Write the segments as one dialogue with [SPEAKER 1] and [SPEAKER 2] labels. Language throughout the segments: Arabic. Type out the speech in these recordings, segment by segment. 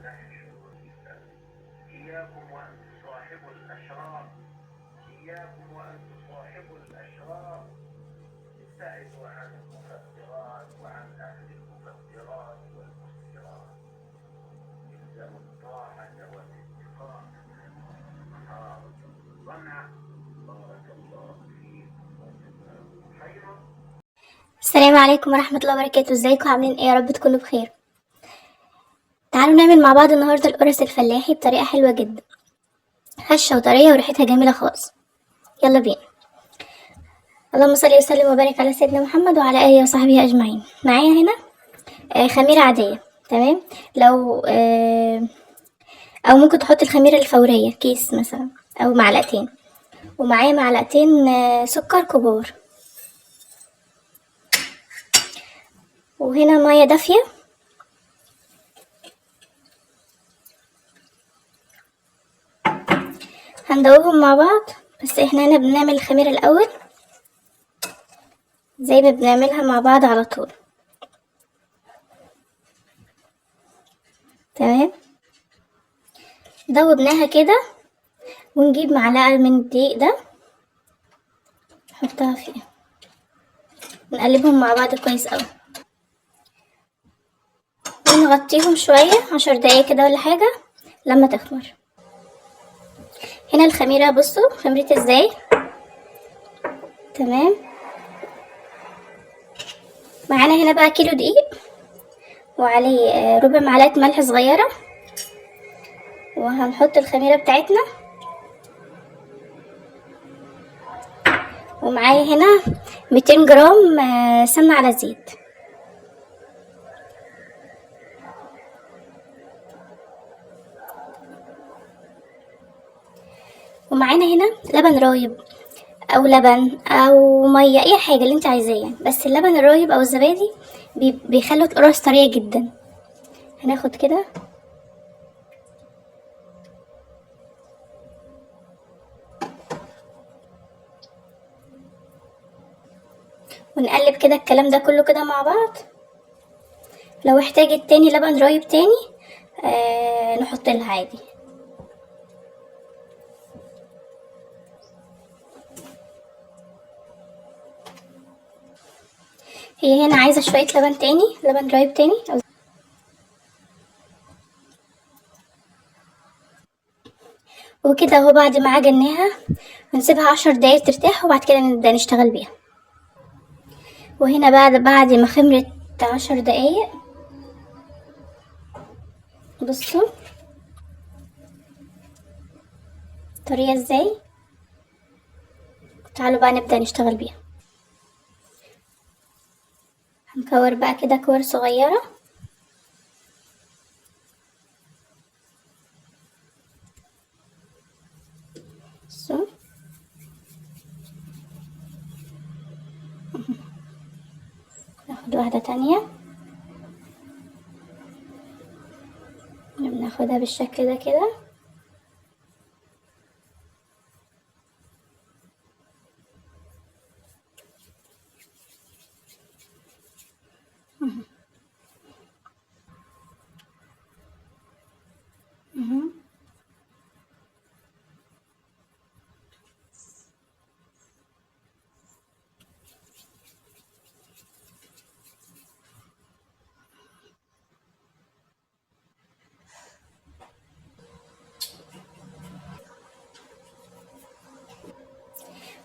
[SPEAKER 1] نحش ونسأل. إياكم وأن تصاحبوا الأشرار، إياكم وأن تصاحبوا الأشرار. ابتعدوا عن المخدرات وعن أهل المخدرات والمسكرات. الزموا الطاعة والاتقاء محارب الصنع. بارك الله فيكم وجزاكم خيرا.
[SPEAKER 2] السلام عليكم ورحمة الله وبركاته. ازيكم عاملين ايه؟ يا رب تكونوا بخير. تعالوا نعمل مع بعض النهاردة القرص الفلاحي بطريقة حلوة جدا، هشة وطرية وريحتها جميلة خالص. يلا بينا. اللهم صل وسلم وبارك على سيدنا محمد وعلى آله وصحبه أجمعين. معايا هنا خميرة عادية، تمام. لو أو ممكن تحط الخميرة الفورية، كيس مثلا أو معلقتين. ومعايا معلقتين سكر كبار، وهنا مية دافية. هندوبهم مع بعض، بس احنا هنا بنعمل الخميرة الأول زي ما بنعملها مع بعض على طول، تمام. دوبناها كده، ونجيب معلقة من الدقيق ده نحطها فيها، نقلبهم مع بعض كويس اوي، ونغطيهم شوية 10 دقايق كده ولا حاجة لما تخمر. هنا الخميرة، بصوا خمرت ازاي، تمام. معانا هنا بقى كيلو دقيق، وعليه ربع معلقة ملح صغيرة، وهنحط الخميرة بتاعتنا. ومعايا هنا 200 جرام سمنة على زيت. ومعانا هنا لبن رايب او لبن او ميه، اي حاجه اللي انت عايزاه يعني، بس اللبن الرايب او الزبادي بيخلوا القرص طريه جدا. هناخد كده ونقلب كده الكلام ده كله كده مع بعض. لو احتاجت تاني لبن رايب تاني نحط لها عادي. هي هنا عايزه شويه لبن تاني، لبن رايب تاني وكده اهو. بعد ما عجناها ونسيبها 10 دقايق ترتاح، وبعد كده نبدا نشتغل بيها. وهنا بعد ما خمرت 10 دقايق، بصوا طريقة ازاي. تعالوا بقى نبدأ نشتغل بيها. هنكور بقى كده كور صغيرة، بصوا ناخد واحدة تانية، بناخدها بالشكل ده كده.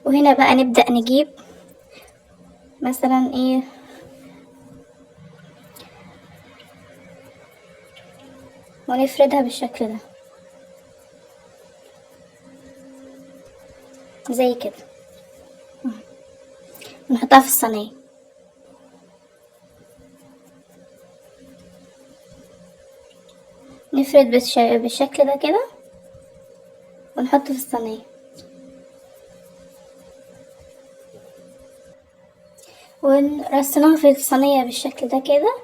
[SPEAKER 2] وهنا بقى نبدأ نجيب مثلا ايه، ونفردها بالشكل ده زي كده، ونحطها في الصينية. نفرد بالشكل ده كده، ونحطه في الصينية. ونرصناها في الصينية بالشكل ده كده،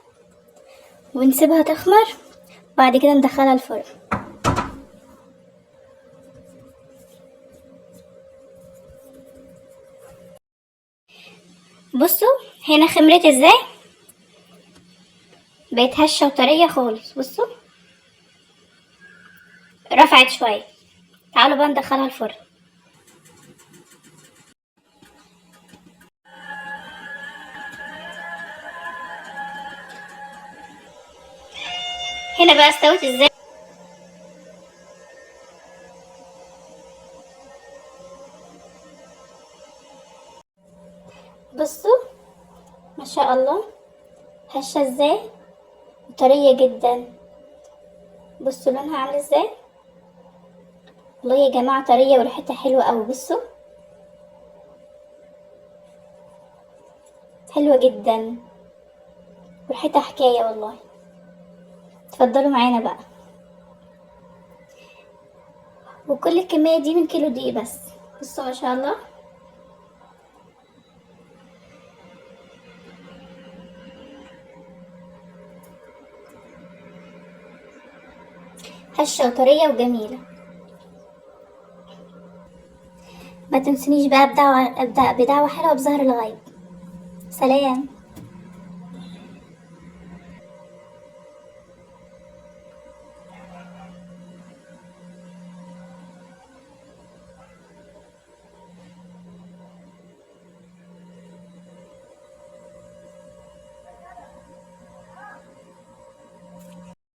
[SPEAKER 2] ونسيبها تخمر، بعد كده ندخلها الفرن. بصوا هنا خمرت ازاي، بقت هشة وطرية خالص. بصوا رفعت شوية. تعالوا بقى ندخلها الفرن. هنا بقى استوت ازاي. بصوا ما شاء الله هشة ازاي وطرية جدا. بصوا لونها عامل ازاي، والله يا جماعة طرية وريحتها حلوة اوي. بصوا حلوة جدا وريحتها حكاية والله. اتفضلوا معانا بقى. وكل الكمية دي من كيلو دقيق بس. بصوا ما شاء الله. هشة وطرية وجميلة. ما تنسونيش بقى بدعوة حلوة بظهر الغيب. سلام.